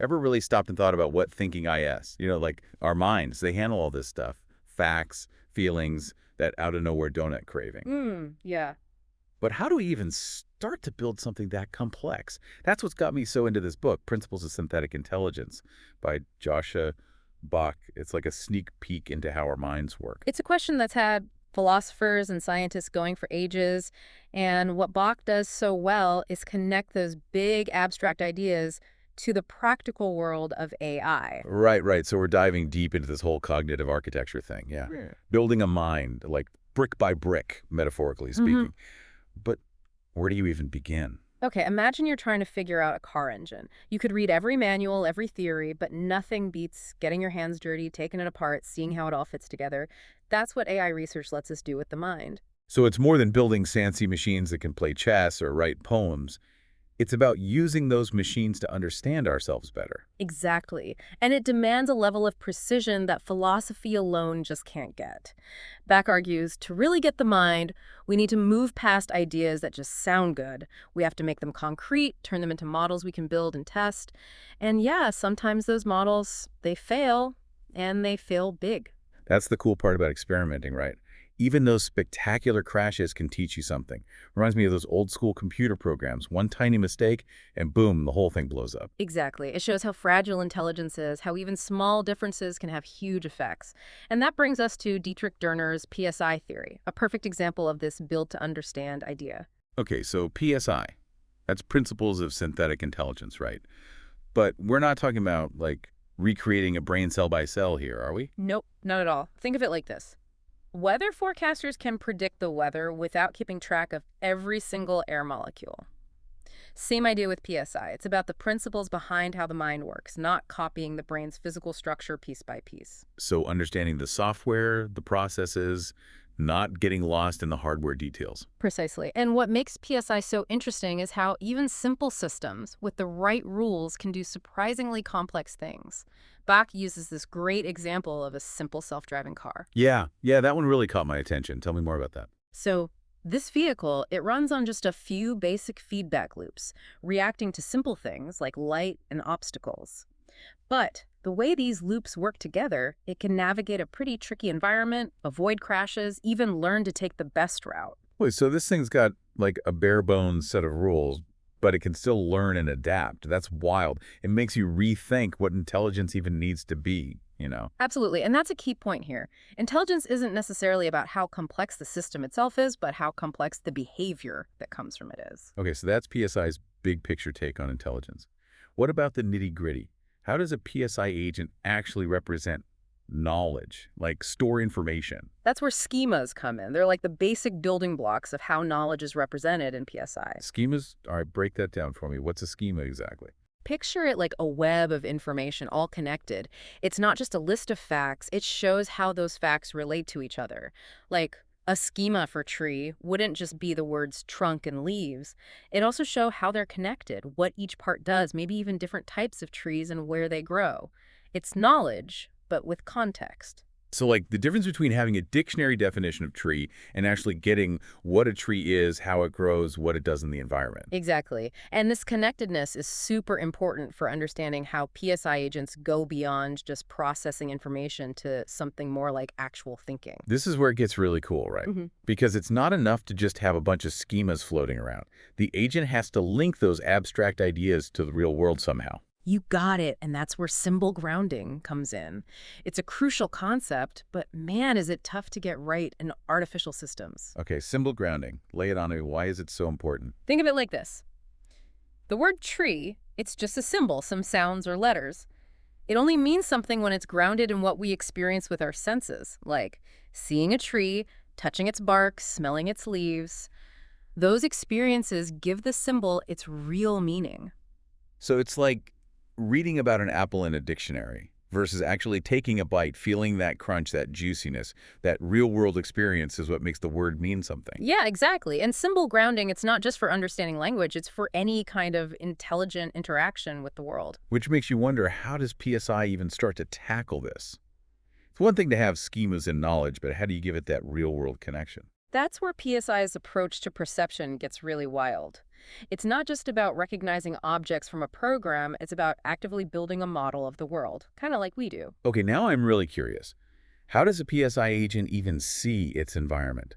ever really stopped and thought about what thinking is? Like our minds, they handle all this stuff. Facts, feelings, that out-of-nowhere donut craving. Yeah. But how do we even start to build something that complex? That's what's got me so into this book, Principles of Synthetic Intelligence by Joscha Bach. It's like a sneak peek into how our minds work. It's a question that's had philosophers and scientists going for ages, and what Bach does so well is connect those big abstract ideas to the practical world of AI. Right, right. So we're diving deep into this whole cognitive architecture thing, yeah. Building a mind, like brick by brick, metaphorically speaking. But where do you even begin? Okay, imagine you're trying to figure out a car engine. You could read every manual, every theory, but nothing beats getting your hands dirty, taking it apart, seeing how it all fits together. That's what AI research lets us do with the mind. So it's more than building fancy machines that can play chess or write poems. It's about using those machines to understand ourselves better. Exactly. And it demands a level of precision that philosophy alone just can't get. Bach argues to really get the mind, we need to move past ideas that just sound good. We have to make them concrete, turn them into models we can build and test. And yeah, sometimes those models, they fail, and they fail big. That's the cool part about experimenting, right? Even those spectacular crashes can teach you something. Reminds me of those old school computer programs. One tiny mistake, and boom, the whole thing blows up. Exactly. It shows how fragile intelligence is, how even small differences can have huge effects. And that brings us to Dietrich Dörner's PSI theory, a perfect example of this build-to-understand idea. Okay, so PSI, that's Principles of Synthetic Intelligence, right? But we're not talking about, like, recreating a brain cell by cell here, are we? Nope, not at all. Think of it like this. Weather forecasters can predict the weather without keeping track of every single air molecule. Same idea with PSI. It's about the principles behind how the mind works, not copying the brain's physical structure piece by piece. So understanding the software, the processes, not getting lost in the hardware details. Precisely. And what makes PSI so interesting is how even simple systems with the right rules can do surprisingly complex things. Bach uses this great example of a simple self-driving car. Yeah, that one really caught my attention. Tell me more about that. So this vehicle, it runs on just a few basic feedback loops, reacting to simple things like light and obstacles. But the way these loops work together, it can navigate a pretty tricky environment, avoid crashes, even learn to take the best route. Wait, so this thing's got like a bare bones set of rules, but it can still learn and adapt. That's wild. It makes you rethink what intelligence even needs to be, you know? Absolutely, and that's a key point here. Intelligence isn't necessarily about how complex the system itself is, but how complex the behavior that comes from it is. Okay, so that's PSI's big picture take on intelligence. What about the nitty-gritty? How does a PSI agent actually represent knowledge, like store information? That's where schemas come in. They're like the basic building blocks of how knowledge is represented in PSI. Schemas? All right, break that down for me. What's a schema exactly? Picture it like a web of information all connected. It's not just a list of facts, it shows how those facts relate to each other. Like, a schema for tree wouldn't just be the words trunk and leaves. It'd also show how they're connected, what each part does, maybe even different types of trees and where they grow. It's knowledge, but with context. So like the difference between having a dictionary definition of tree and actually getting what a tree is, how it grows, what it does in the environment. Exactly. And this connectedness is super important for understanding how PSI agents go beyond just processing information to something more like actual thinking. This is where it gets really cool, right? Because it's not enough to just have a bunch of schemas floating around. The agent has to link those abstract ideas to the real world somehow. You got it, and that's where symbol grounding comes in. It's a crucial concept, but man, is it tough to get right in artificial systems. Okay, symbol grounding. Lay it on me. Why is it so important? Think of it like this. The word tree, it's just a symbol, some sounds or letters. It only means something when it's grounded in what we experience with our senses, like seeing a tree, touching its bark, smelling its leaves. Those experiences give the symbol its real meaning. So it's like reading about an apple in a dictionary versus actually taking a bite, feeling that crunch, that juiciness, that real-world experience is what makes the word mean something. Yeah, exactly. And symbol grounding, it's not just for understanding language, it's for any kind of intelligent interaction with the world. Which makes you wonder, how does PSI even start to tackle this? It's one thing to have schemas and knowledge, but how do you give it that real-world connection? That's where PSI's approach to perception gets really wild. It's not just about recognizing objects from a program, it's about actively building a model of the world, kind of like we do. Okay, now I'm really curious. How does a PSI agent even see its environment?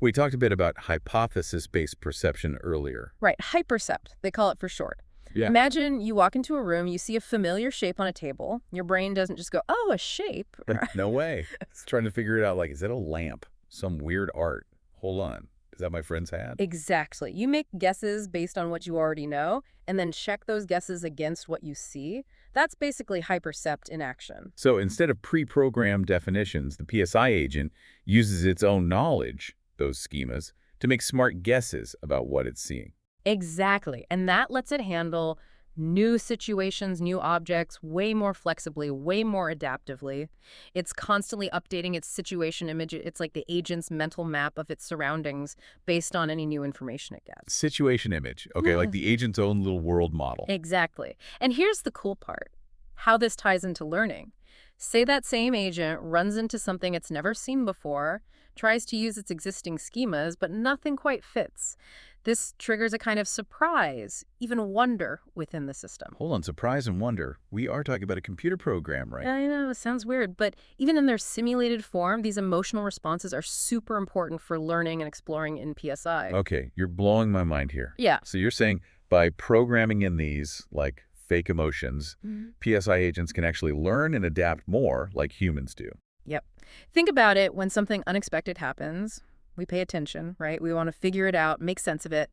We talked a bit about hypothesis-based perception earlier. Right, hypercept, they call it for short. Yeah. Imagine you walk into a room, you see a familiar shape on a table. Your brain doesn't just go, oh, a shape. No way. It's trying to figure it out like, is that a lamp? Some weird art. Hold on. Is that my friend's hat? Exactly. You make guesses based on what you already know, and then check those guesses against what you see. That's basically hypercept in action. So instead of pre-programmed definitions, the PSI agent uses its own knowledge, those schemas, to make smart guesses about what it's seeing. Exactly. And that lets it handle new situations, new objects, way more flexibly, way more adaptively. It's constantly updating its situation image. It's like the agent's mental map of its surroundings based on any new information it gets. Situation image. Okay, like the agent's own little world model. Exactly. And here's the cool part, how this ties into learning. Say that same agent runs into something it's never seen before, tries to use its existing schemas, but nothing quite fits. This triggers a kind of surprise, even wonder within the system. Hold on, surprise and wonder. We are talking about a computer program, right? I know, it sounds weird, but even in their simulated form, these emotional responses are super important for learning and exploring in PSI. Okay, you're blowing my mind here. Yeah. So you're saying by programming in these, like, fake emotions, PSI agents can actually learn and adapt more like humans do. Yep. Think about it when something unexpected happens. We pay attention, right? We want to figure it out, make sense of it.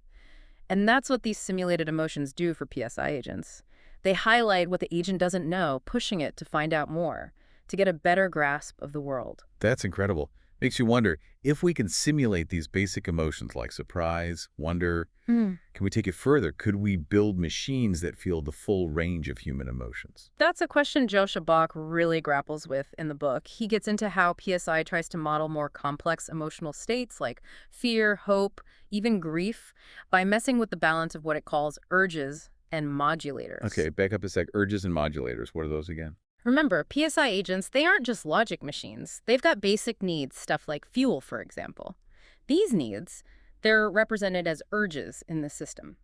And that's what these simulated emotions do for PSI agents. They highlight what the agent doesn't know, pushing it to find out more, to get a better grasp of the world. That's incredible. Makes you wonder, if we can simulate these basic emotions like surprise, wonder, can we take it further? Could we build machines that feel the full range of human emotions? That's a question Joscha Bach really grapples with in the book. He gets into how PSI tries to model more complex emotional states like fear, hope, even grief, by messing with the balance of what it calls urges and modulators. Okay, back up a sec. Urges and modulators, what are those again? Remember, PSI agents, they aren't just logic machines. They've got basic needs, stuff like fuel, for example. These needs, they're represented as urges in the system.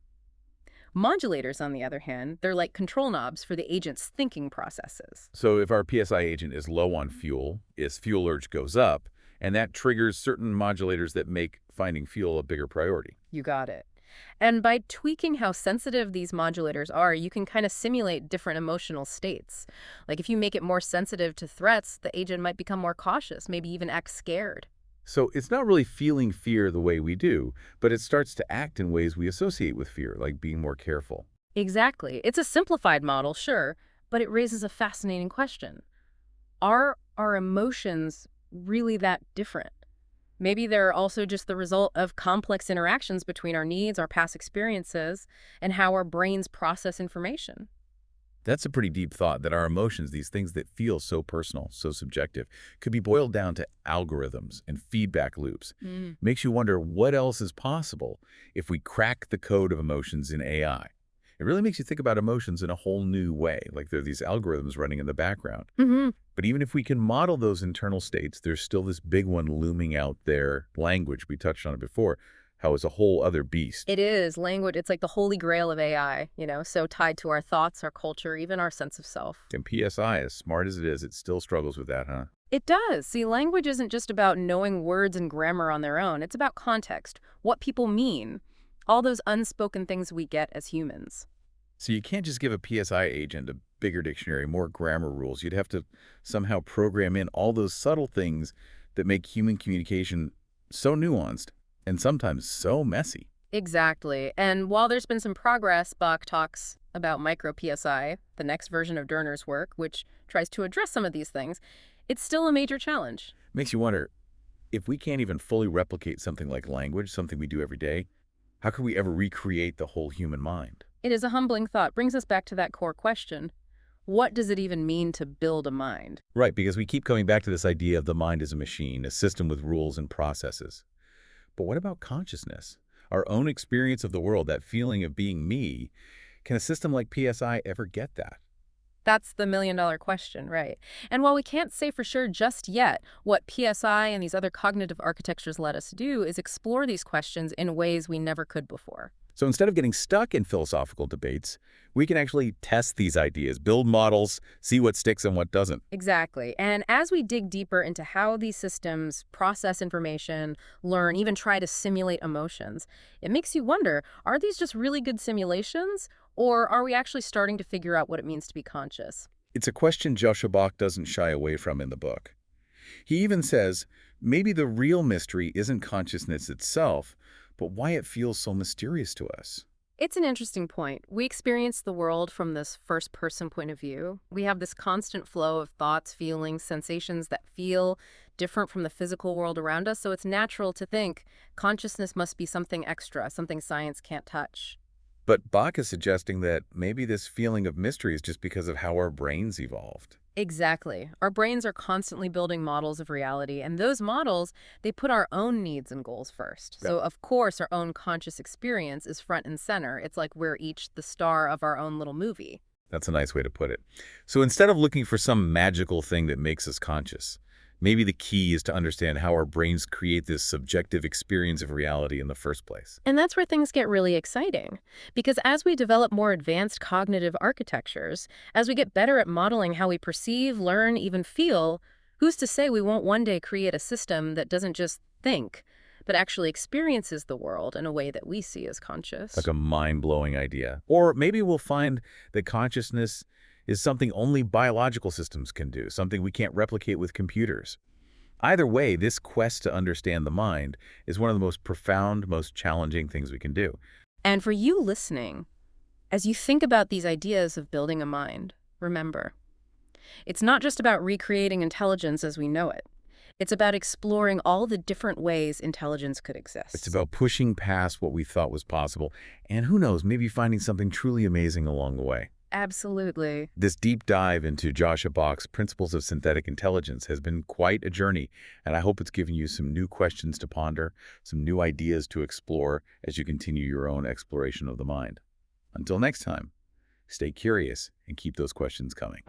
Modulators, on the other hand, they're like control knobs for the agent's thinking processes. So if our PSI agent is low on fuel, its fuel urge goes up, and that triggers certain modulators that make finding fuel a bigger priority. You got it. And by tweaking how sensitive these modulators are, you can kind of simulate different emotional states. Like if you make it more sensitive to threats, the agent might become more cautious, maybe even act scared. So it's not really feeling fear the way we do, but it starts to act in ways we associate with fear, like being more careful. Exactly. It's a simplified model, sure, but it raises a fascinating question. Are our emotions really that different? Maybe they're also just the result of complex interactions between our needs, our past experiences, and how our brains process information. That's a pretty deep thought, that our emotions, these things that feel so personal, so subjective, could be boiled down to algorithms and feedback loops. Makes you wonder what else is possible if we crack the code of emotions in AI. It really makes you think about emotions in a whole new way, like there are these algorithms running in the background. But even if we can model those internal states, there's still this big one looming out there, language. We touched on it before, how it's a whole other beast. It is. Language, it's like the holy grail of AI, so tied to our thoughts, our culture, even our sense of self. And PSI, as smart as it is, it still struggles with that, huh? It does. See, language isn't just about knowing words and grammar on their own. It's about context, what people mean, all those unspoken things we get as humans. So you can't just give a PSI agent a bigger dictionary, more grammar rules. You'd have to somehow program in all those subtle things that make human communication so nuanced and sometimes so messy. Exactly. And while there's been some progress, Bach talks about MicroPSI, the next version of Dörner's work, which tries to address some of these things, it's still a major challenge. Makes you wonder, if we can't even fully replicate something like language, something we do every day, how could we ever recreate the whole human mind? It is a humbling thought. Brings us back to that core question. What does it even mean to build a mind? Right, because we keep coming back to this idea of the mind as a machine, a system with rules and processes. But what about consciousness? Our own experience of the world, that feeling of being me, can a system like PSI ever get that? That's the million-dollar question, right? And while we can't say for sure just yet, what PSI and these other cognitive architectures let us do is explore these questions in ways we never could before. So instead of getting stuck in philosophical debates, we can actually test these ideas, build models, see what sticks and what doesn't. Exactly. And as we dig deeper into how these systems process information, learn, even try to simulate emotions, it makes you wonder, are these just really good simulations? Or are we actually starting to figure out what it means to be conscious? It's a question Joscha Bach doesn't shy away from in the book. He even says, maybe the real mystery isn't consciousness itself, but why it feels so mysterious to us. It's an interesting point. We experience the world from this first-person point of view. We have this constant flow of thoughts, feelings, sensations that feel different from the physical world around us, so it's natural to think consciousness must be something extra, something science can't touch. But Bach is suggesting that maybe this feeling of mystery is just because of how our brains evolved. Exactly. Our brains are constantly building models of reality, and those models, they put our own needs and goals first. Yep. So, of course, our own conscious experience is front and center. It's like we're each the star of our own little movie. That's a nice way to put it. So instead of looking for some magical thing that makes us conscious, maybe the key is to understand how our brains create this subjective experience of reality in the first place. And that's where things get really exciting. Because as we develop more advanced cognitive architectures, as we get better at modeling how we perceive, learn, even feel, who's to say we won't one day create a system that doesn't just think, but actually experiences the world in a way that we see as conscious? Like a mind-blowing idea. Or maybe we'll find that consciousness is something only biological systems can do, something we can't replicate with computers. Either way, this quest to understand the mind is one of the most profound, most challenging things we can do. And for you listening, as you think about these ideas of building a mind, remember, it's not just about recreating intelligence as we know it. It's about exploring all the different ways intelligence could It's exist. about pushing past what we thought was possible, and who knows, maybe finding something truly amazing along the way. Absolutely. This deep dive into Joscha Bach's Principles of Synthetic Intelligence has been quite a journey, and I hope it's given you some new questions to ponder, some new ideas to explore as you continue your own exploration of the mind. Until next time, stay curious and keep those questions coming.